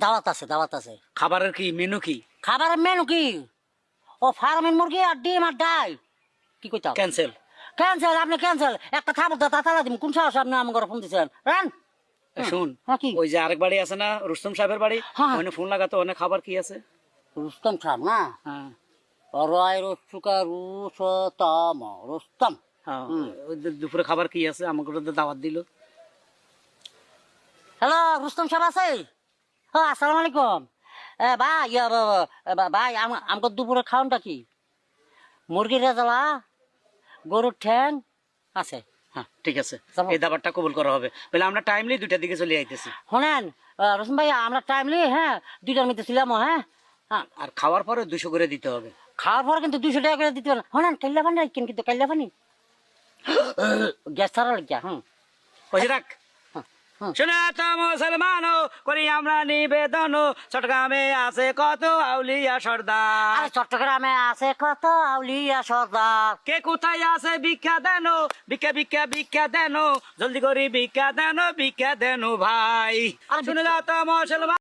দাওয়াত আছে। খাবারের কি মেনু কি? খাবারের মেনু কি? ও ফার্মের মুরগি আর ডিম আর ডাল। কি কইতা? ক্যান্সেল। ক্যান্সেল, আপনি ক্যান্সেল। একটা খাবার দাতা তালা দিম। কোন সাহস আপনি আমার ঘরে ফোন দিচ্ছেন? রান। শুন, হ্যাঁ, কি? ওই যে আরেক বাড়ি আছে না, রুস্তম সাহেবের বাড়ি, হ্যাঁ। ওখানে ফোন লাগাতো, ওখানে খাবার কি আছে? রুস্তম সাহেব না? হ্যাঁ রয় রসুকা রুস্তম রুস্তম। হ্যাঁ, ওদের দুপুরে খাবার কি আছে? আমাকে তো দাওয়াত দিল। হ্যালো, রুস্তম সাহেব আছে? হ্যাঁ, আসসালামু আলাইকুম। ভাই ভাই আমাকে দুপুরে খাওয়ানটা কি? মুরগির রেজালা, গরুর ঠ্যাং আছে। হ্যাঁ ঠিক আছে, যাবো। এই দাবারটা কবুল করা হবে। বলে আমরা টাইমলি 2টার দিকে চলে আইতেছি। শোনেন রসুন ভাই, আমরা টাইমলি, হ্যাঁ 2টার মধ্যে ছিলাম। হ্যাঁ হ্যাঁ, আর খাওয়ার পরে 200 করে দিতে হবে। খাওয়ার পরে কিন্তু 200 টাকা করে দিতে পারেন। শোনেন, কাল্লা পানি রাখেন কিন্তু, কাল্লা পানি গ্যাস ছাড়া লাগিয়া। ওই যে রাখ। হুম। শুনে তো মুসলমান করি আমরা নিবেদন, চট্টগ্রামে আছে কত আউলিয়া সর্দার। আরে চট্টগ্রামে আছে কত আউলিয়া সর্দার। কে কোথায় আছে ভিক্ষা দেন, ভিক্ষা ভিক্ষা ভিক্ষা দেন, জলদি করে ভিক্ষা দেন ভাই। আরে শুনে তো মুসলমান।